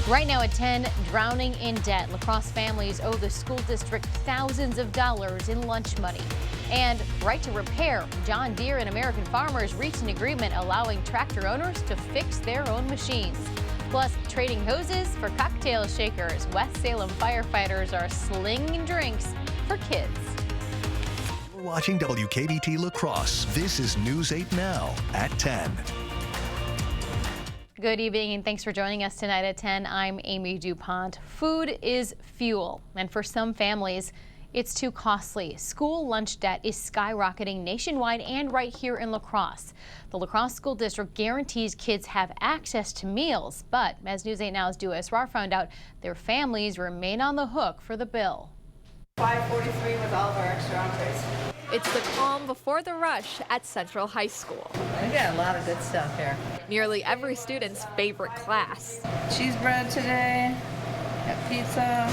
Right now at 10, drowning in debt. La Crosse families owe the school district thousands of dollars in lunch money. And right to repair. John Deere and American farmers reached an agreement allowing tractor owners to fix their own machines. Plus, trading hoses for cocktail shakers. West Salem firefighters are slinging drinks for kids. We're watching WKBT La Crosse. This is News 8 Now at 10. Good evening and thanks for joining us tonight at 10. I'm Amy DuPont. Food is fuel, and for some families, it's too costly. School lunch debt is skyrocketing nationwide and right here in La Crosse. The La Crosse School District guarantees kids have access to meals, but as News 8 Now's Dua Esrar found out, their families remain on the hook for the bill. $5.43 with all of our extra entrees. It's the calm before the rush at Central High School. We got a lot of good stuff here. Nearly every student's favorite class. Cheese bread today, got pizza.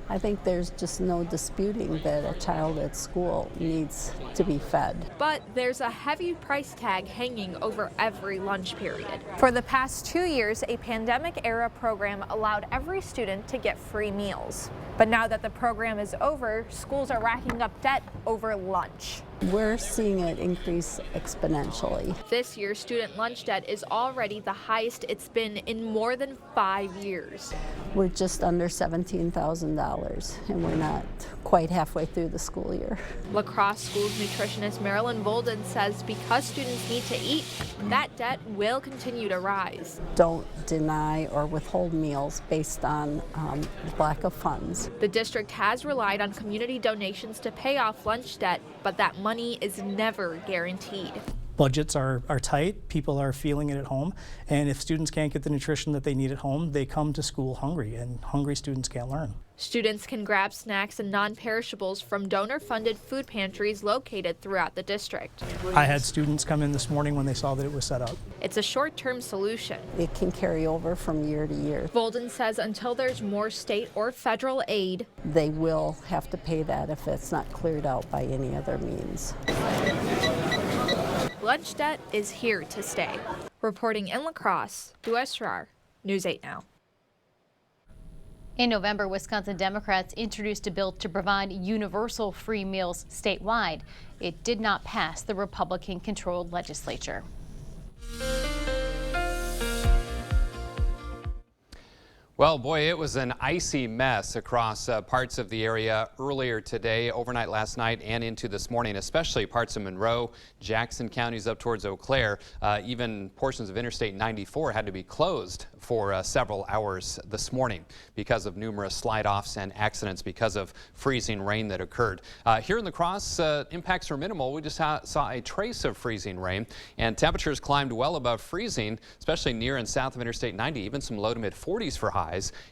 I think there's just no disputing that a child at school needs to be fed. But there's a heavy price tag hanging over every lunch period. For the past 2 years, a pandemic-era program allowed every student to get free meals. But now that the program is over, schools are racking up debt over lunch. We're seeing it increase exponentially. This year's student lunch debt is already the highest it's been in more than 5 years. We're just under $17,000, and we're not quite halfway through the school year. La Crosse School's nutritionist Marilyn Bolden says because students need to eat, that debt will continue to rise. Don't deny or withhold meals based on lack of funds. The district has relied on community donations to pay off lunch debt, but that money is never guaranteed. Budgets are tight, people are feeling it at home, and if students can't get the nutrition that they need at home, they come to school hungry, and hungry students can't learn. Students can grab snacks and non-perishables from donor-funded food pantries located throughout the district. I had students come in this morning when they saw that it was set up. It's a short-term solution. It can carry over from year to year. Bolden says until there's more state or federal aid, they will have to pay that if it's not cleared out by any other means. Lunch debt is here to stay. Reporting in La Crosse, Dua Esrar, News 8 Now. In November, Wisconsin Democrats introduced a bill to provide universal free meals statewide. It did not pass the Republican-controlled legislature. Well, boy, it was an icy mess across parts of the area earlier today, overnight last night, and into this morning, especially parts of Monroe, Jackson counties up towards Eau Claire. Even portions of Interstate 94 had to be closed for several hours this morning because of numerous slide-offs and accidents because of freezing rain that occurred. Here in La Crosse, impacts were minimal. We just saw a trace of freezing rain, and temperatures climbed well above freezing, especially near and south of Interstate 90, even some low to mid 40s for highs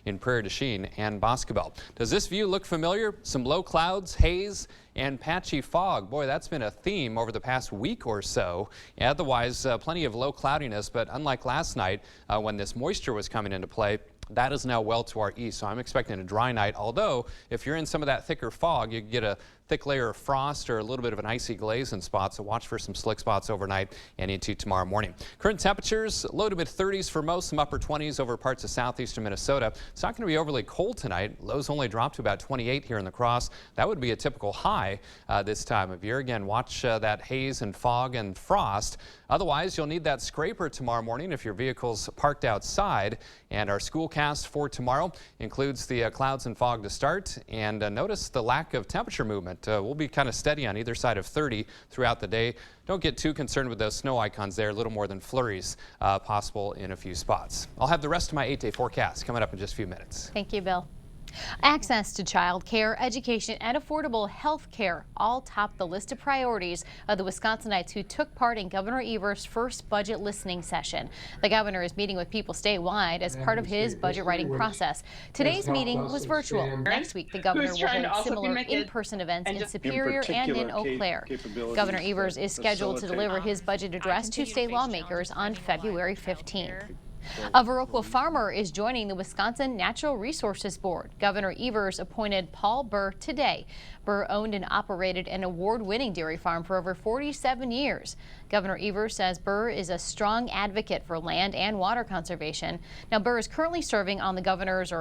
in Prairie du Chien and Boscobel. Does this view look familiar? Some low clouds, haze, and patchy fog. Boy, that's been a theme over the past week or so. Otherwise, plenty of low cloudiness, but unlike last night when this moisture was coming into play, that is now well to our east, so I'm expecting a dry night, although if you're in some of that thicker fog, you get a thick layer of frost or a little bit of an icy glaze in spots, so watch for some slick spots overnight and into tomorrow morning. Current temperatures, low to mid 30s for most, some upper 20s over parts of southeastern Minnesota. It's not going to be overly cold tonight. Lows only drop to about 28 here in La Crosse. That would be a typical high this time of year. Again, watch that haze and fog and frost. Otherwise, you'll need that scraper tomorrow morning if your vehicle's parked outside. And our schoolcast for tomorrow includes the clouds and fog to start. And notice the lack of temperature movement. We'll be kind of steady on either side of 30 throughout the day. Don't get too concerned with those snow icons there. A little more than flurries possible in a few spots. I'll have the rest of my 8-day forecast coming up in just a few minutes. Thank you, Bill. Access to child care, education, and affordable health care all top the list of priorities of the Wisconsinites who took part in Governor Evers' first budget listening session. The governor is meeting with people statewide as part of his budget writing process. Today's meeting was virtual. Next week, the governor will hold similar in-person events in Superior and in Eau Claire. Governor Evers is scheduled to deliver his budget address to state lawmakers on February 15th. A Viroqua farmer is joining the Wisconsin Natural Resources Board. Governor Evers appointed Paul Burr today. Burr owned and operated an award-winning dairy farm for over 47 years. Governor Evers says Burr is a strong advocate for land and water conservation. Now, Burr is currently serving on the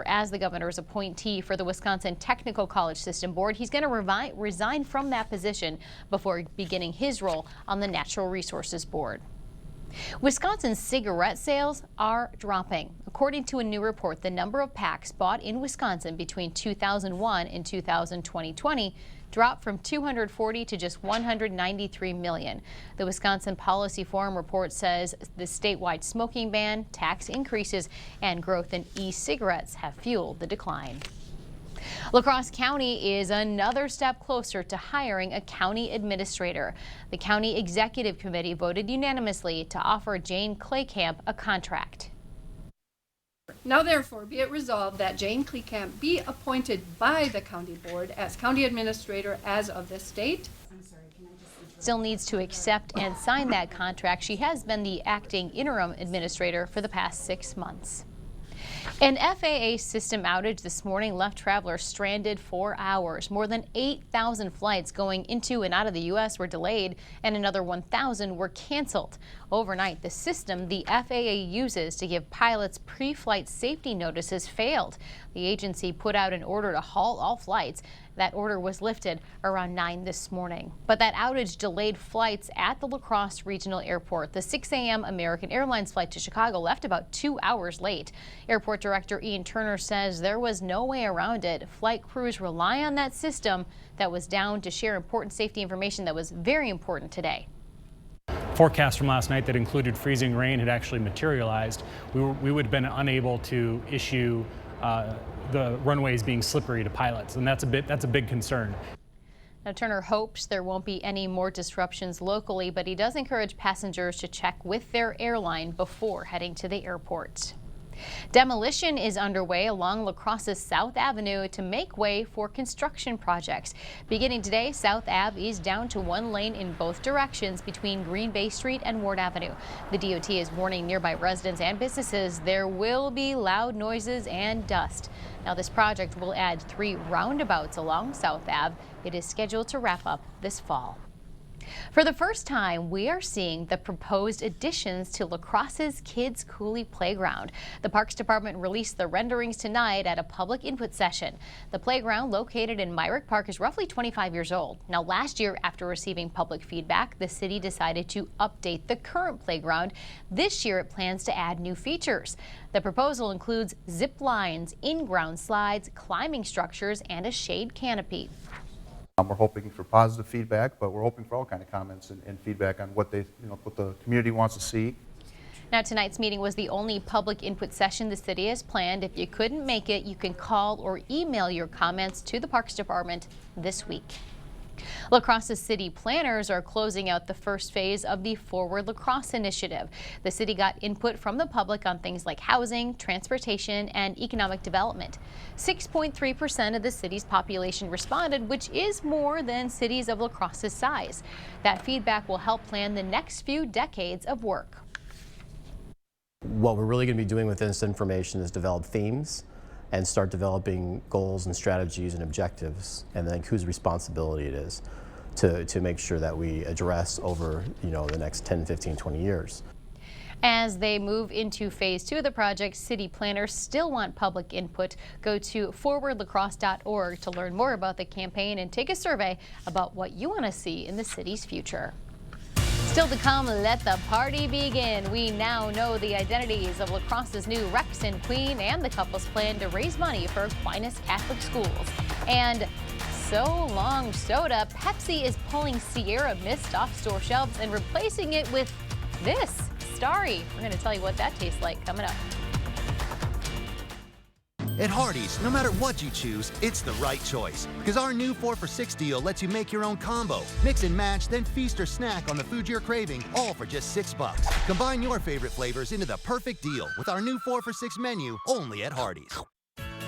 as the governor's appointee for the Wisconsin Technical College System Board. He's going to resign from that position before beginning his role on the Natural Resources Board. Wisconsin's cigarette sales are dropping. According to a new report, the number of packs bought in Wisconsin between 2001 and 2020 dropped from 240 to just 193 million. The Wisconsin Policy Forum report says the statewide smoking ban, tax increases, and growth in e-cigarettes have fueled the decline. La Crosse County is another step closer to hiring a county administrator. The County Executive Committee voted unanimously to offer Jane Claycamp a contract. Now therefore be it resolved that Jane Claycamp be appointed by the county board as county administrator as of this date. Still needs to accept and sign that contract. She has been the acting interim administrator for the past 6 months. An FAA system outage this morning left travelers stranded for hours. More than 8,000 flights going into and out of the U.S. were delayed, and another 1,000 were canceled. Overnight, the system the FAA uses to give pilots pre-flight safety notices failed. The agency put out an order to halt all flights. That order was lifted around 9 this morning. But that outage delayed flights at the La Crosse Regional Airport. The 6 a.m. American Airlines flight to Chicago left about 2 hours late. Airport Director Ian Turner says there was no way around it. Flight crews rely on that system that was down to share important safety information that was very important today. Forecast from last night that included freezing rain had actually materialized. We would have been unable to issue the runways being slippery to pilots, and that's a big concern. Now, Turner hopes there won't be any more disruptions locally, but he does encourage passengers to check with their airline before heading to the airport. Demolition is underway along La Crosse's South Avenue to make way for construction projects. Beginning today, South Ave is down to 1 lane in both directions between Green Bay Street and Ward Avenue. The DOT is warning nearby residents and businesses there will be loud noises and dust. Now, this project will add 3 roundabouts along South Ave. It is scheduled to wrap up this fall. For the first time, we are seeing the proposed additions to La Crosse's Kids Coulee Playground. The Parks Department released the renderings tonight at a public input session. The playground, located in Myrick Park, is roughly 25 years old. Now, last year, after receiving public feedback, the city decided to update the current playground. This year, it plans to add new features. The proposal includes zip lines, in-ground slides, climbing structures, and a shade canopy. We're hoping for positive feedback, but we're hoping for all kind of comments and feedback on what what the community wants to see. Now, tonight's meeting was the only public input session the city has planned. If you couldn't make it, you can call or email your comments to the Parks Department this week. La Crosse's city planners are closing out the first phase of the Forward La Crosse initiative. The city got input from the public on things like housing, transportation, and economic development. 6.3% of the city's population responded, which is more than cities of La Crosse's size. That feedback will help plan the next few decades of work. What we're really going to be doing with this information is develop themes and start developing goals and strategies and objectives, and then whose responsibility it is to make sure that we address over the next 10, 15, 20 years. As they move into phase 2 of the project, city planners still want public input. Go to forwardlacrosse.org to learn more about the campaign and take a survey about what you want to see in the city's future. Still to come, let the party begin. We now know the identities of La Crosse's new Rex and Queen and the couple's plan to raise money for Aquinas Catholic schools. And so long soda, Pepsi is pulling Sierra Mist off store shelves and replacing it with this, Starry. We're going to tell you what that tastes like coming up. At Hardee's, no matter what you choose, it's the right choice. Because our new 4 for $6 deal lets you make your own combo. Mix and match, then feast or snack on the food you're craving, all for just $6. Combine your favorite flavors into the perfect deal with our new 4 for $6 menu only at Hardee's.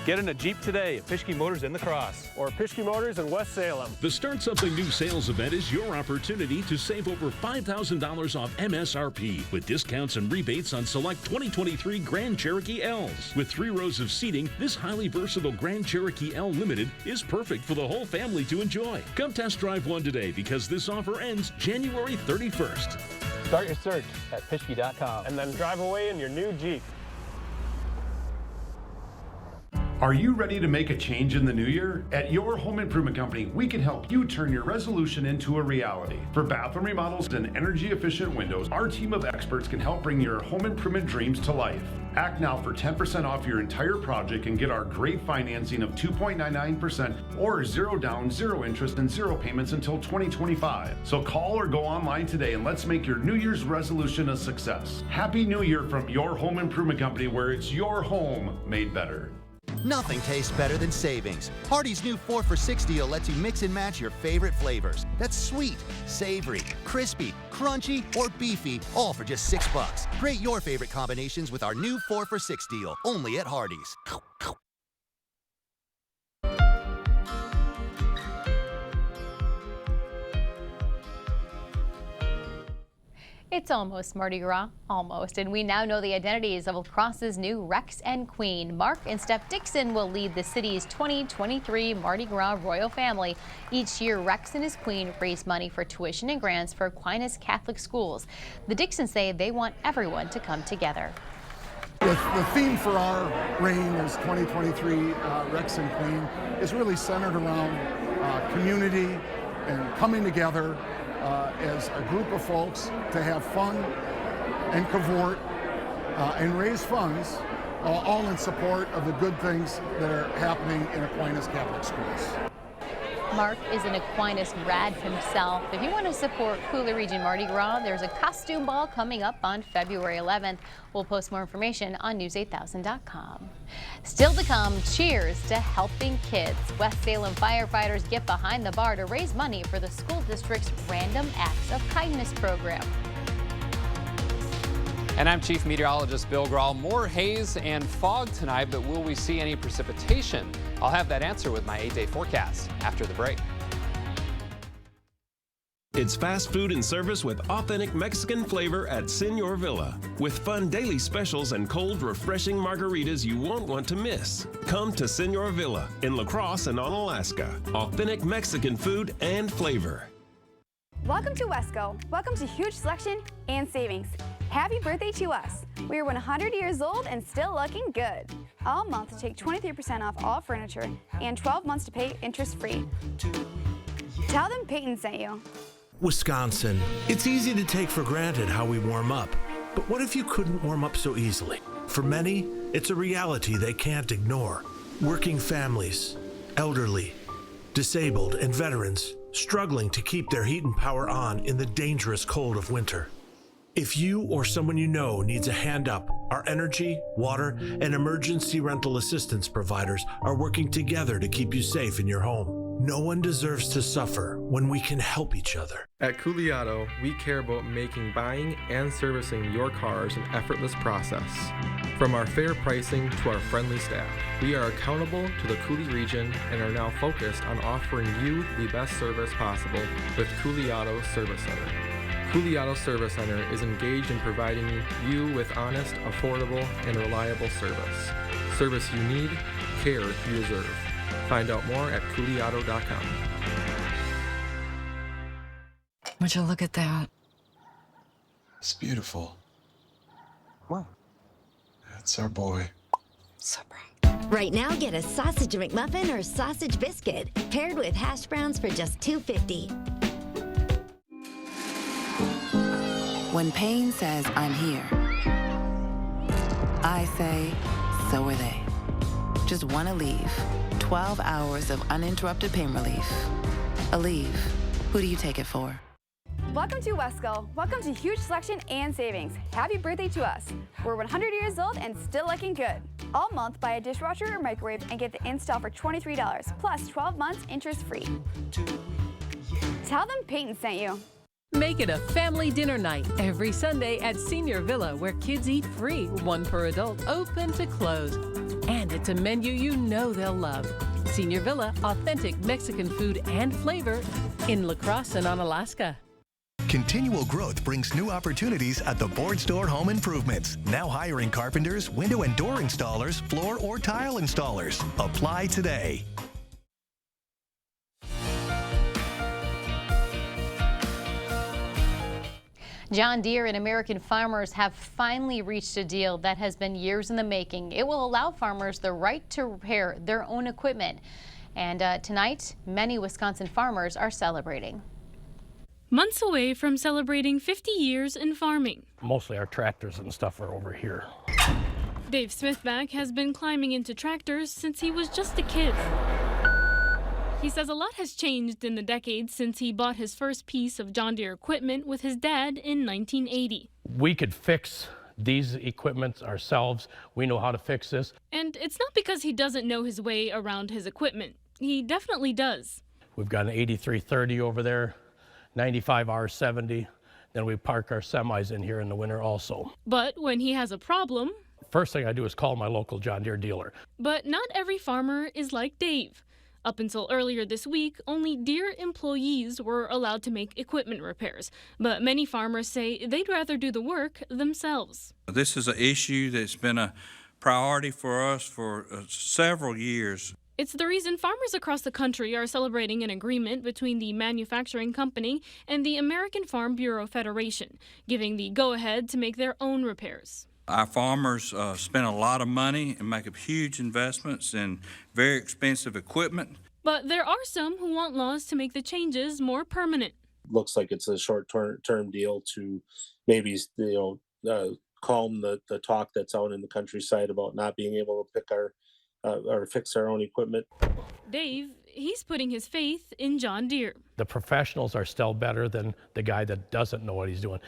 Get in a Jeep today at Pischke Motors in La Crosse. Or Pischke Motors in West Salem. The Start Something New sales event is your opportunity to save over $5,000 off MSRP with discounts and rebates on select 2023 Grand Cherokee L's. With 3 rows of seating, this highly versatile Grand Cherokee L Limited is perfect for the whole family to enjoy. Come test drive one today because this offer ends January 31st. Start your search at Pischke.com and then drive away in your new Jeep. Are you ready to make a change in the new year? At Your Home Improvement Company, we can help you turn your resolution into a reality. For bathroom remodels and energy-efficient windows, our team of experts can help bring your home improvement dreams to life. Act now for 10% off your entire project and get our great financing of 2.99% or 0 down, 0 interest, and 0 payments until 2025. So call or go online today and let's make your New Year's resolution a success. Happy New Year from Your Home Improvement Company, where it's your home made better. Nothing tastes better than savings. Hardee's new 4 for $6 deal lets you mix and match your favorite flavors. That's sweet, savory, crispy, crunchy, or beefy, all for just $6. Create your favorite combinations with our new 4 for $6 deal, only at Hardee's. It's almost Mardi Gras, almost, and we now know the identities of La Crosse's new Rex and Queen. Mark and Steph Dixon will lead the city's 2023 Mardi Gras royal family. Each year, Rex and his queen raise money for tuition and grants for Aquinas Catholic schools. The Dixons say they want everyone to come together. The theme for our reign as 2023 Rex and Queen is really centered around community and coming together as a group of folks to have fun and cavort and raise funds, all in support of the good things that are happening in Aquinas Catholic schools. Mark is an Aquinas grad himself. If you want to support Coulee Region Mardi Gras, there's a costume ball coming up on February 11th. We'll post more information on news8000.com. Still to come, cheers to helping kids. West Salem firefighters get behind the bar to raise money for the school district's Random Acts of Kindness program. And I'm Chief Meteorologist Bill Grahl. More haze and fog tonight, but will we see any precipitation? I'll have that answer with my 8-day forecast after the break. It's fast food and service with authentic Mexican flavor at Senor Villa. With fun daily specials and cold, refreshing margaritas you won't want to miss. Come to Senor Villa in La Crosse and Onalaska. Authentic Mexican food and flavor. Welcome to Wesco. Welcome to huge selection and savings. Happy birthday to us. We are 100 years old and still looking good. All month, take 23% off all furniture and 12 months to pay interest-free. Tell them Peyton sent you. Wisconsin. It's easy to take for granted how we warm up. But what if you couldn't warm up so easily? For many, it's a reality they can't ignore. Working families, elderly, disabled, and veterans struggling to keep their heat and power on in the dangerous cold of winter. If you or someone you know needs a hand up, our energy, water, and emergency rental assistance providers are working together to keep you safe in your home. No one deserves to suffer when we can help each other. At Coulee Auto, we care about making buying and servicing your cars an effortless process. From our fair pricing to our friendly staff, we are accountable to the Coulee region and are now focused on offering you the best service possible with Coulee Auto Service Center. Coulee Auto Service Center is engaged in providing you with honest, affordable, and reliable service. Service you need, care you deserve. Find out more at CooleyAuto.com. Would you look at that? It's beautiful. Wow. That's our boy. So proud. Right now, get a sausage McMuffin or sausage biscuit paired with hash browns for just $2.50. When pain says I'm here, I say, so are they. Just want Aleve. 12 hours of uninterrupted pain relief. Aleve. Who do you take it for? Welcome to Wesco. Welcome to huge selection and savings. Happy birthday to us. We're 100 years old and still looking good. All month, buy a dishwasher or microwave and get the install for $23, plus 12 months interest-free. Tell them Peyton sent you. Make it a family dinner night every Sunday at Senior Villa, where kids eat free, one per adult, open to close. And it's a menu you know they'll love. Senior Villa, authentic Mexican food and flavor in La Crosse and Onalaska. Continual growth brings new opportunities at the Board Store Home Improvements. Now hiring carpenters, window and door installers, floor or tile installers. Apply today. John Deere and American farmers have finally reached a deal that has been years in the making. It will allow farmers the right to repair their own equipment. And tonight, many Wisconsin farmers are celebrating. Months away from celebrating 50 years in farming. Mostly our tractors and stuff are over here. Dave Smithback has been climbing into tractors since he was just a kid. He says a lot has changed in the decades since he bought his first piece of John Deere equipment with his dad in 1980. We could fix these equipments ourselves. We know how to fix this. And it's not because he doesn't know his way around his equipment. He definitely does. We've got an 8330 over there, 95 R70. Then we park our semis in here in the winter also. But when he has a problem... First thing I do is call my local John Deere dealer. But not every farmer is like Dave. Up until earlier this week, only Deere employees were allowed to make equipment repairs. But many farmers say they'd rather do the work themselves. This is an issue that's been a priority for us for several years. It's the reason farmers across the country are celebrating an agreement between the manufacturing company and the American Farm Bureau Federation, giving the go-ahead to make their own repairs. Our farmers spend a lot of money and make huge investments in very expensive equipment. But there are some who want laws to make the changes more permanent. Looks like it's a short-term deal to maybe, calm the talk that's out in the countryside about not being able to pick or fix our own equipment. Dave, he's putting his faith in John Deere. The professionals are still better than the guy that doesn't know what he's doing.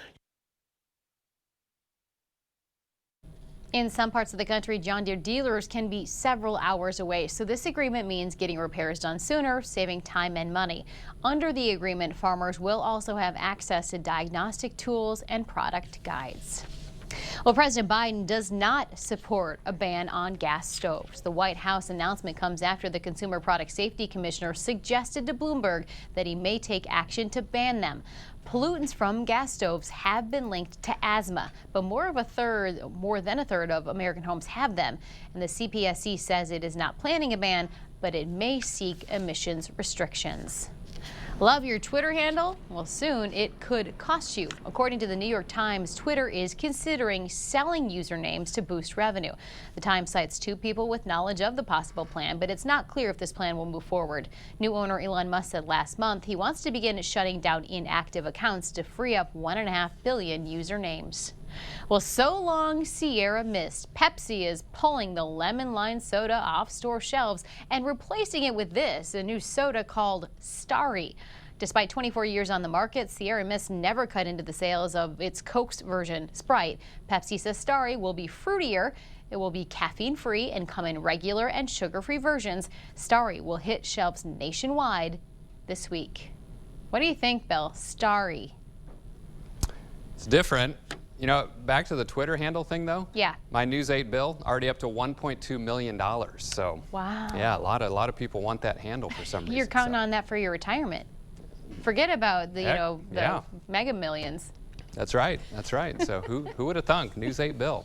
In some parts of the country, John Deere dealers can be several hours away, so this agreement means getting repairs done sooner, saving time and money. Under the agreement, farmers will also have access to diagnostic tools and product guides. Well, President Biden does not support a ban on gas stoves. The White House announcement comes after the Consumer Product Safety Commissioner suggested to Bloomberg that he may take action to ban them. Pollutants from gas stoves have been linked to asthma, but more than a third of American homes have them. And the CPSC says it is not planning a ban, but it may seek emissions restrictions. Love your Twitter handle? Well, soon it could cost you. According to the New York Times, Twitter is considering selling usernames to boost revenue. The Times cites two people with knowledge of the possible plan, but it's not clear if this plan will move forward. New owner Elon Musk said last month he wants to begin shutting down inactive accounts to free up 1.5 billion usernames. Well, so long Sierra Mist. Pepsi is pulling the lemon lime soda off store shelves and replacing it with this, a new soda called Starry. Despite 24 years on the market, Sierra Mist never cut into the sales of its Coke's version, Sprite. Pepsi says Starry will be fruitier. It will be caffeine-free and come in regular and sugar-free versions. Starry will hit shelves nationwide this week. What do you think, Bill? Starry. It's different. You know, back to the Twitter handle thing, though. Yeah. My News 8 bill already up to $1.2 million. So, wow. Yeah, a lot of people want that handle for some reason. You're counting on that for your retirement. Forget about the the mega millions. That's right. That's right. So who would have thunk? News 8 bill.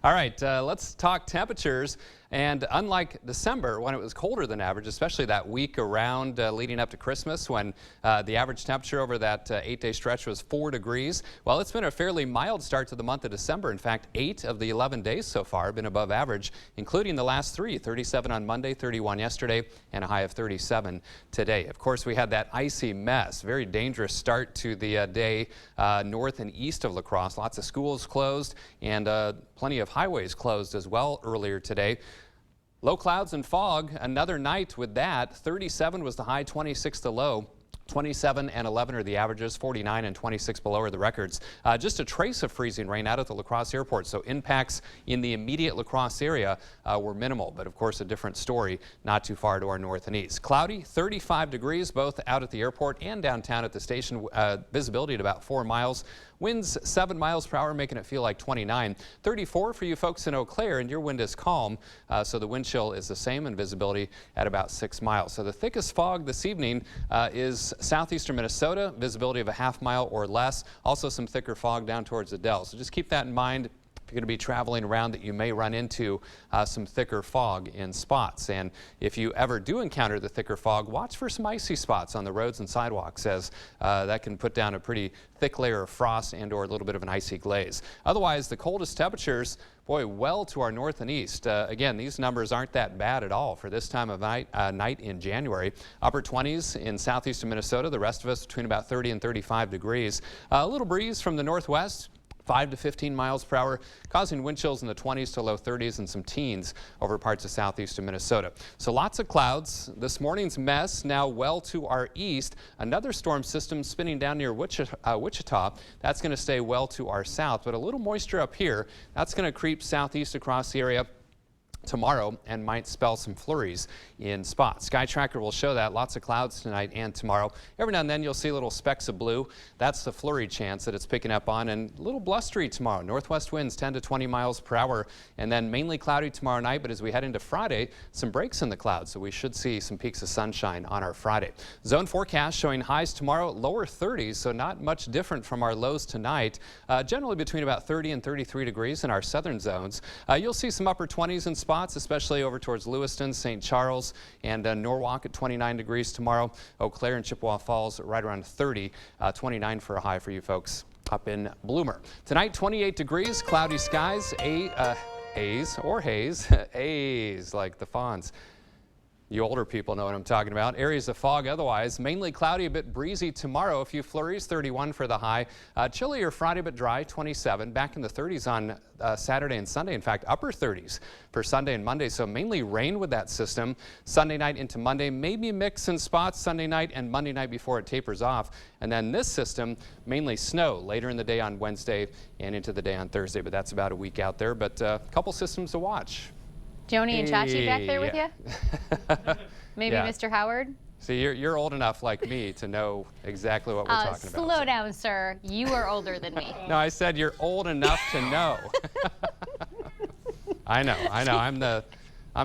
All right, let's talk temperatures. And unlike December, when it was colder than average, especially that week around leading up to Christmas, when the average temperature over that 8-day stretch was 4 degrees, well, it's been a fairly mild start to the month of December. In fact, 8 of the 11 days so far have been above average, including the last 3, 37 on Monday, 31 yesterday, and a high of 37 today. Of course, we had that icy mess, very dangerous start to the day north and east of La Crosse. Lots of schools closed and plenty of highways closed as well earlier today. Low clouds and fog, another night with that. 37 was the high, 26 the low. 27 and 11 are the averages, 49 and 26 below are the records. Just a trace of freezing rain out at the La Crosse airport, so impacts in the immediate La Crosse area were minimal, but of course a different story not too far to our north and east. Cloudy, 35 degrees both out at the airport and downtown at the station. Visibility at about 4 miles. Winds 7 miles per hour, making it feel like 29. 34 for you folks in Eau Claire, and your wind is calm, so the wind chill is the same and visibility at about 6 miles. So the thickest fog this evening is southeastern Minnesota, visibility of a half mile or less. Also some thicker fog down towards the Dells. So just keep that in mind. If you're going to be traveling around, that you may run into some thicker fog in spots. And if you ever do encounter the thicker fog, watch for some icy spots on the roads and sidewalks, as that can put down a pretty thick layer of frost and or a little bit of an icy glaze. Otherwise, the coldest temperatures, boy, well to our north and east. Again, these numbers aren't that bad at all for this time of night in January. Upper 20s in southeastern Minnesota, the rest of us between about 30 and 35 degrees. A little breeze from the northwest. 5 to 15 miles per hour, causing wind chills in the 20s to low 30s and some teens over parts of southeastern Minnesota. So lots of clouds. This morning's mess now well to our east. Another storm system spinning down near Wichita. That's going to stay well to our south, but a little moisture up here. That's going to creep southeast across the area tomorrow and might spell some flurries in spots. Sky Tracker will show that. Lots of clouds tonight and tomorrow. Every now and then you'll see little specks of blue. That's the flurry chance that it's picking up on, and a little blustery tomorrow. Northwest winds 10 to 20 miles per hour, and then mainly cloudy tomorrow night, but as we head into Friday, some breaks in the clouds, so we should see some peaks of sunshine on our Friday. Zone forecast showing highs tomorrow, lower 30s, so not much different from our lows tonight. Generally between about 30 and 33 degrees in our southern zones. You'll see some upper 20s in spots, especially over towards Lewiston, St. Charles, and Norwalk at 29 degrees tomorrow. Eau Claire and Chippewa Falls right around 30, 29 for a high for you folks up in Bloomer. Tonight, 28 degrees, cloudy skies, haze like the Fonz. You older people know what I'm talking about. Areas of fog otherwise. Mainly cloudy, a bit breezy tomorrow. A few flurries, 31 for the high. Chillier Friday, but dry, 27. Back in the 30s on Saturday and Sunday. In fact, upper 30s for Sunday and Monday. So mainly rain with that system. Sunday night into Monday, maybe mix in spots Sunday night and Monday night before it tapers off. And then this system, mainly snow later in the day on Wednesday and into the day on Thursday. But that's about a week out there. But a couple systems to watch. Joni and Chachi back there with you? Maybe Yeah. Mr. Howard? See, you're old enough like me to know exactly what we're talking about. Slow down, sir. You are older than me. No, I said you're old enough to know. I know. I'm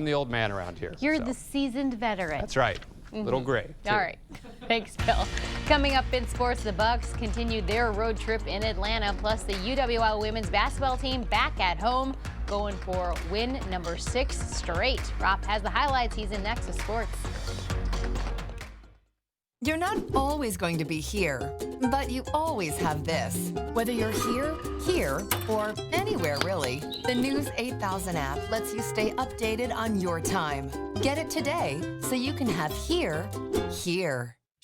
the old man around here. You're the seasoned veteran. That's right. Little gray, too. All right. Thanks, Bill. Coming up in sports, the Bucks continued their road trip in Atlanta, plus the UWL women's basketball team back at home, going for win number 6 straight. Rob has the highlights. He's in Nexus Sports. You're not always going to be here, but you always have this. Whether you're here, or anywhere really, the News 8000 app lets you stay updated on your time. Get it today so you can have here.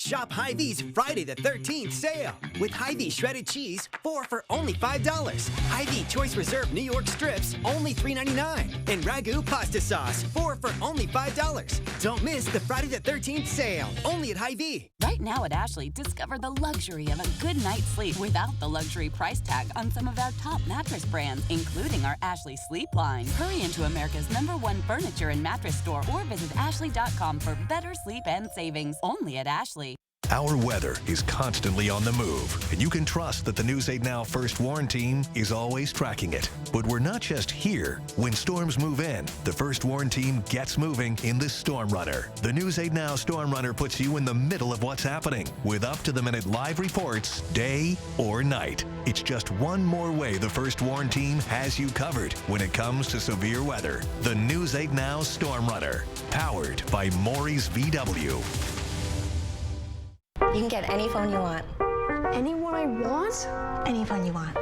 Shop Hy-Vee's Friday the 13th sale with Hy-Vee shredded cheese, 4 for only $5. Hy-Vee Choice Reserve New York strips, only $3.99. And Ragu pasta sauce, 4 for only $5. Don't miss the Friday the 13th sale, only at Hy-Vee. Right now at Ashley, discover the luxury of a good night's sleep without the luxury price tag on some of our top mattress brands, including our Ashley Sleep line. Hurry into America's #1 furniture and mattress store or visit ashley.com for better sleep and savings, only at Ashley. Our weather is constantly on the move, and you can trust that the News 8 Now First Warn team is always tracking it. But we're not just here. When storms move in, the First Warn team gets moving in the Storm Runner. The News 8 Now Storm Runner puts you in the middle of what's happening with up-to-the-minute live reports, day or night. It's just one more way the First Warn team has you covered when it comes to severe weather. The News 8 Now Storm Runner, powered by Maury's VW. You can get any phone you want. Any one I want? Any phone you want.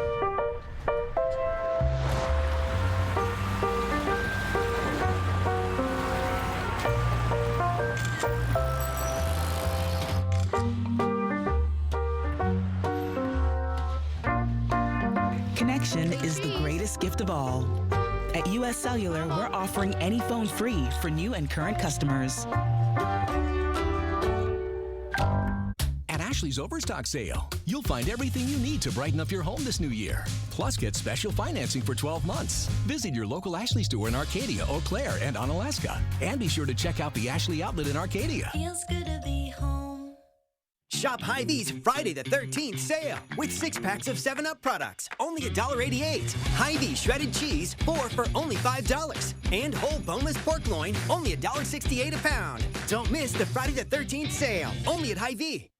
Connection is the greatest gift of all. At US Cellular, we're offering any phone free for new and current customers. Ashley's Overstock Sale. You'll find everything you need to brighten up your home this new year. Plus, get special financing for 12 months. Visit your local Ashley store in Arcadia, Eau Claire, and Onalaska. And be sure to check out the Ashley Outlet in Arcadia. Feels good to be home. Shop Hy-Vee's Friday the 13th sale with 6 packs of 7-Up products, only $1.88. Hy-Vee shredded cheese, 4 for only $5. And whole boneless pork loin, only $1.68 a pound. Don't miss the Friday the 13th sale, only at Hy-Vee.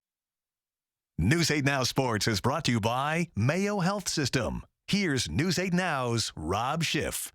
News 8 Now Sports is brought to you by Mayo Health System. Here's News 8 Now's Rob Schiff.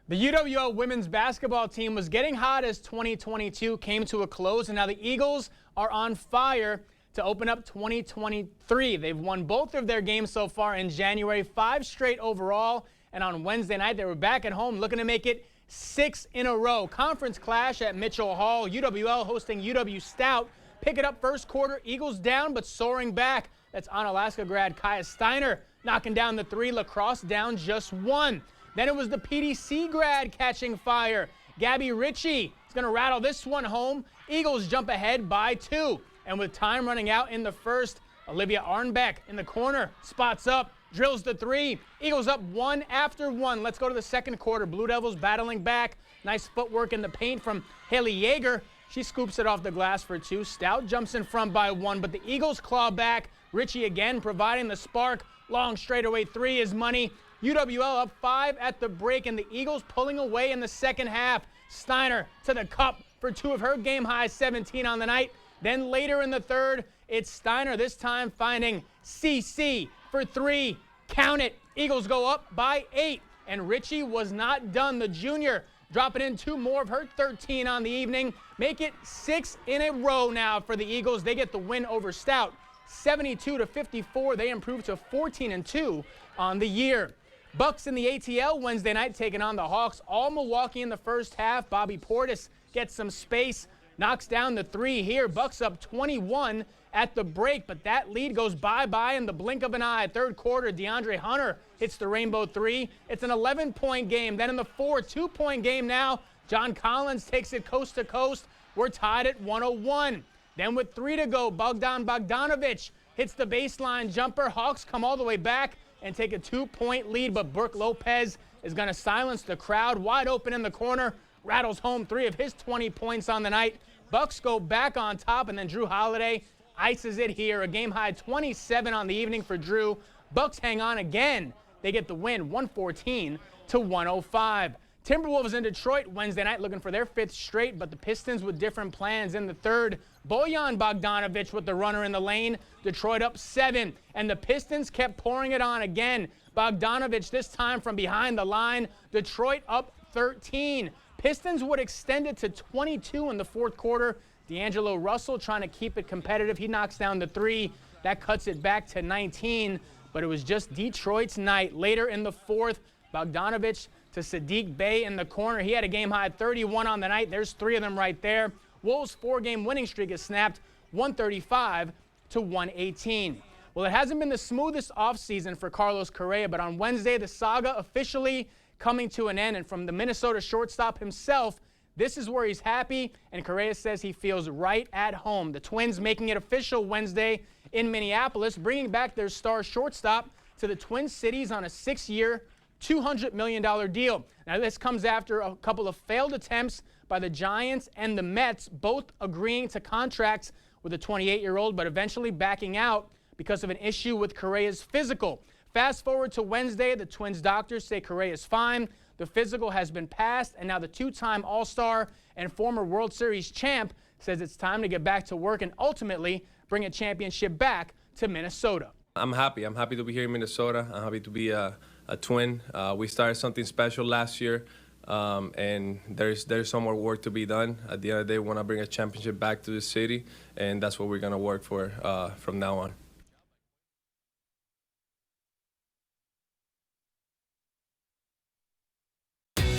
The UWL women's basketball team was getting hot as 2022 came to a close, and now the Eagles are on fire to open up 2023. They've won both of their games so far in January, 5 straight overall, and on Wednesday night they were back at home looking to make it 6 in a row. Conference clash at Mitchell Hall, UWL hosting UW Stout. Pick it up first quarter, Eagles down but soaring back. That's Onalaska grad Kaya Steiner knocking down the 3, Lacrosse down just 1. Then it was the PDC grad catching fire. Gabby Ritchie is going to rattle this one home. Eagles jump ahead by 2. And with time running out in the first, Olivia Arnbeck in the corner, spots up, drills the 3. Eagles up 1 after 1. Let's go to the second quarter. Blue Devils battling back. Nice footwork in the paint from Haley Yeager. She scoops it off the glass for 2. Stout jumps in front by 1, but the Eagles claw back. Ritchie again providing the spark. Long straightaway 3 is money. UWL up 5 at the break, and the Eagles pulling away in the second half. Steiner to the cup for 2 of her game-high 17 on the night. Then later in the third, it's Steiner this time finding CC for 3. Count it. Eagles go up by 8. And Ritchie was not done. The junior dropping in 2 more of her 13 on the evening. Make it 6 in a row now for the Eagles. They get the win over Stout. 72-54. They improve to 14-2 on the year. Bucks in the ATL Wednesday night taking on the Hawks. All Milwaukee in the first half. Bobby Portis gets some space. Knocks down the 3 here. Bucks up 21 at the break, but that lead goes bye-bye in the blink of an eye. Third quarter, DeAndre Hunter hits the rainbow 3. It's an 11-point game. Then in the 2-point game now, John Collins takes it coast to coast. We're tied at 101. Then with 3 to go, Bogdan Bogdanovic hits the baseline jumper. Hawks come all the way back and take a 2-point lead, but Brooke Lopez is going to silence the crowd. Wide open in the corner. Rattles home 3 of his 20 points on the night. Bucks go back on top, and then Drew Holiday ices it here. A game-high 27 on the evening for Drew. Bucks hang on again. They get the win, 114-105. Timberwolves in Detroit Wednesday night looking for their 5th straight, but the Pistons with different plans in the third. Bojan Bogdanovic with the runner in the lane. Detroit up 7, and the Pistons kept pouring it on again. Bogdanovic this time from behind the line. Detroit up 13. Pistons would extend it to 22 in the fourth quarter. D'Angelo Russell trying to keep it competitive. He knocks down the 3. That cuts it back to 19, but it was just Detroit's night. Later in the fourth, Bogdanovic to Sadiq Bey in the corner. He had a game-high 31 on the night. There's 3 of them right there. Wolves' 4-game winning streak is snapped, 135-118. Well, it hasn't been the smoothest offseason for Carlos Correa, but on Wednesday, the saga officially coming to an end, and from the Minnesota shortstop himself, this is where he's happy, and Correa says he feels right at home. The Twins making it official Wednesday in Minneapolis, bringing back their star shortstop to the Twin Cities on a 6-year, $200 million deal. Now, this comes after a couple of failed attempts by the Giants and the Mets, both agreeing to contracts with the 28-year-old, but eventually backing out because of an issue with Correa's physical. Fast forward to Wednesday, the Twins doctors say Correa is fine. The physical has been passed, and now the 2-time All-Star and former World Series champ says it's time to get back to work and ultimately bring a championship back to Minnesota. I'm happy. I'm happy to be here in Minnesota. I'm happy to be a Twin. We started something special last year, and there's some more work to be done. At the end of the day, we want to bring a championship back to the city, and that's what we're going to work for from now on.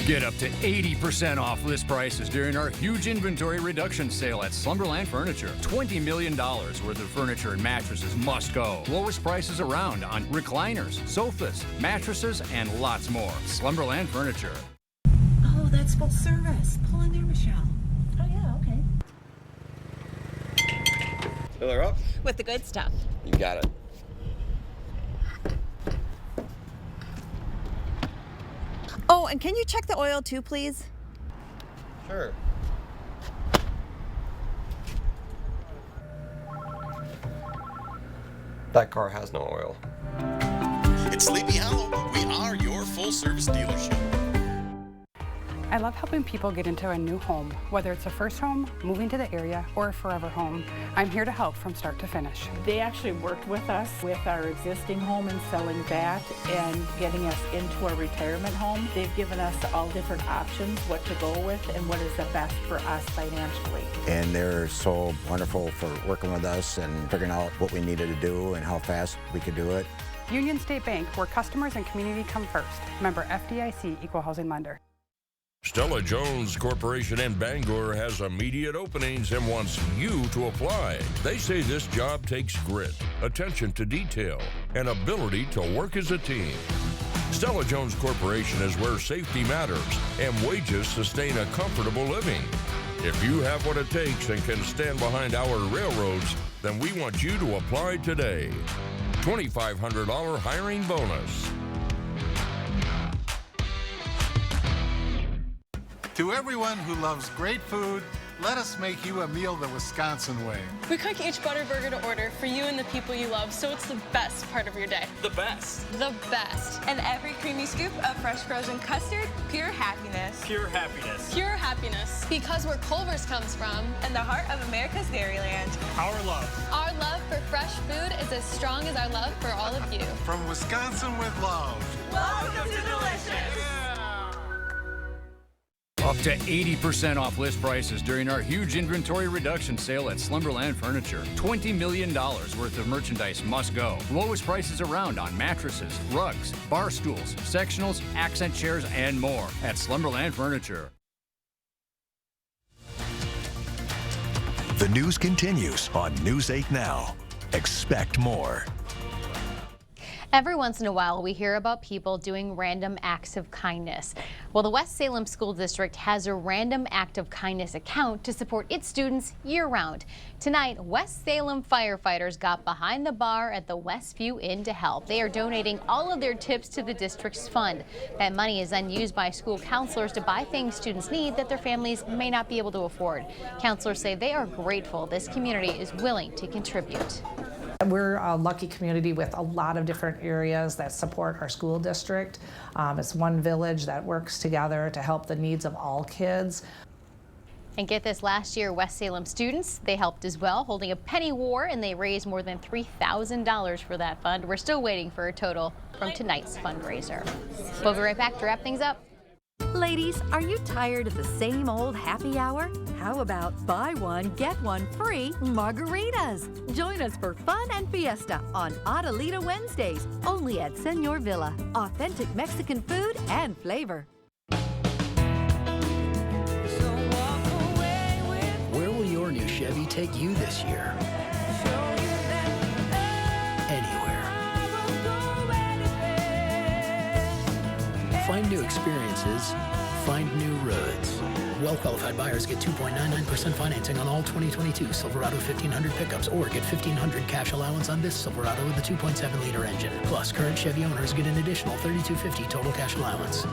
Get up to 80% off list prices during our huge inventory reduction sale at Slumberland Furniture. $20 million worth of furniture and mattresses must go. Lowest prices around on recliners, sofas, mattresses, and lots more. Slumberland Furniture. Oh, that's full service. Pull in there, Michelle. Oh, yeah, okay. Fill her up? With the good stuff. You got it. Oh, and can you check the oil too, please? Sure. That car has no oil. At Sleepy Hollow, we are your full-service dealership. I love helping people get into a new home, whether it's a first home, moving to the area, or a forever home. I'm here to help from start to finish. They actually worked with us with our existing home and selling that and getting us into a retirement home. They've given us all different options, what to go with and what is the best for us financially. And they're so wonderful for working with us and figuring out what we needed to do and how fast we could do it. Union State Bank, where customers and community come first. Member FDIC, Equal Housing Lender. Stella Jones Corporation in Bangor has immediate openings and wants you to apply. They say this job takes grit, attention to detail, and ability to work as a team. Stella Jones Corporation is where safety matters and wages sustain a comfortable living. If you have what it takes and can stand behind our railroads, then we want you to apply today. $2,500 hiring bonus. To everyone who loves great food, let us make you a meal the Wisconsin way. We cook each butter burger to order for you and the people you love, so it's the best part of your day. The best. The best. And every creamy scoop of fresh frozen custard, pure happiness. Pure happiness. Pure happiness. Because where Culver's comes from. And the heart of America's Dairyland. Our love. Our love for fresh food is as strong as our love for all of you. From Wisconsin with love. Welcome to Delicious. Up to 80% off list prices during our huge inventory reduction sale at Slumberland Furniture. $20 million worth of merchandise must go. Lowest prices around on mattresses, rugs, bar stools, sectionals, accent chairs, and more at Slumberland Furniture. The news continues on News 8 Now. Expect more. Every once in a while, we hear about people doing random acts of kindness. Well, the West Salem School District has a random act of kindness account to support its students year-round. Tonight, West Salem firefighters got behind the bar at the Westview Inn to help. They are donating all of their tips to the district's fund. That money is then used by school counselors to buy things students need that their families may not be able to afford. Counselors say they are grateful this community is willing to contribute. We're a lucky community with a lot of different areas that support our school district. It's one village that works together to help the needs of all kids. And get this, last year West Salem students, they helped as well, holding a penny war, and they raised more than $3,000 for that fund. We're still waiting for a total from tonight's fundraiser. We'll be right back to wrap things up. Ladies, are you tired of the same old happy hour? How about buy one, get one free margaritas? Join us for fun and fiesta on Adelita Wednesdays, only at Senor Villa. Authentic Mexican food and flavor. Where will your new Chevy take you this year? Anywhere. Find new experiences, find new roads. Well-qualified buyers get 2.99% financing on all 2022 Silverado 1500 pickups or get $1,500 cash allowance on this Silverado with a 2.7-liter engine. Plus, current Chevy owners get an additional $3,250 total cash allowance.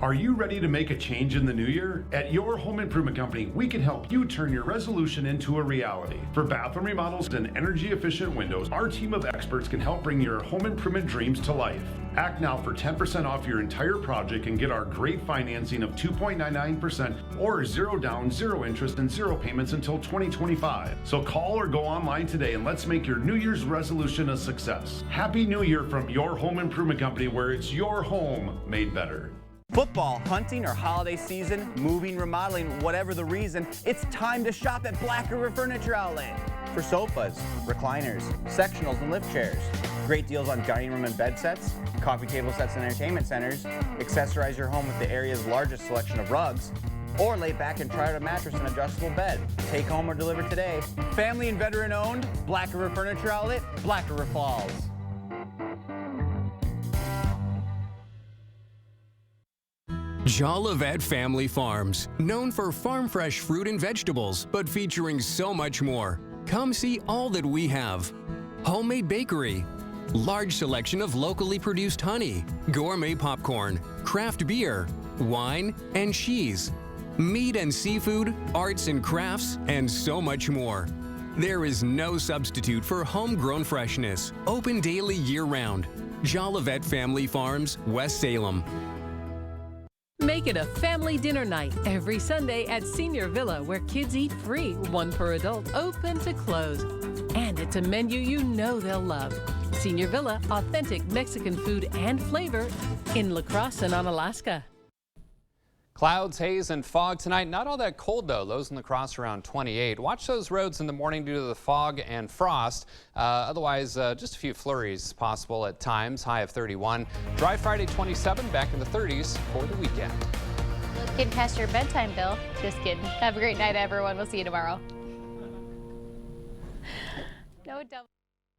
Are you ready to make a change in the new year? At Your Home Improvement Company, we can help you turn your resolution into a reality. For bathroom remodels and energy-efficient windows, our team of experts can help bring your home improvement dreams to life. Act now for 10% off your entire project and get our great financing of 2.99% or 0 down, 0 interest, and 0 payments until 2025. So call or go online today and let's make your New Year's resolution a success. Happy New Year from Your Home Improvement Company, where it's your home made better. Football, hunting, or holiday season, moving, remodeling, whatever the reason, it's time to shop at Black River Furniture Outlet. For sofas, recliners, sectionals, and lift chairs. Great deals on dining room and bed sets, coffee table sets and entertainment centers. Accessorize your home with the area's largest selection of rugs. Or lay back and try out a mattress and adjustable bed. Take home or deliver today. Family and veteran owned, Black River Furniture Outlet, Black River Falls. Jolivet Family Farms, known for farm fresh fruit and vegetables, but featuring so much more. Come see all that we have. Homemade bakery, large selection of locally produced honey, gourmet popcorn, craft beer, wine and cheese, meat and seafood, arts and crafts, and so much more. There is no substitute for homegrown freshness. Open daily year-round. Jolivet Family Farms, West Salem. Make it a family dinner night every Sunday at Senior Villa, where kids eat free, one per adult, open to close. And it's a menu you know they'll love. Senior Villa, authentic Mexican food and flavor in La Crosse and Onalaska. Clouds, haze, and fog tonight. Not all that cold, though. Lows in La Crosse around 28. Watch those roads in the morning due to the fog and frost. Otherwise, just a few flurries possible at times. High of 31. Dry Friday 27. Back in the 30s for the weekend. Getting past your bedtime, Bill. Just kidding. Have a great night, everyone. We'll see you tomorrow.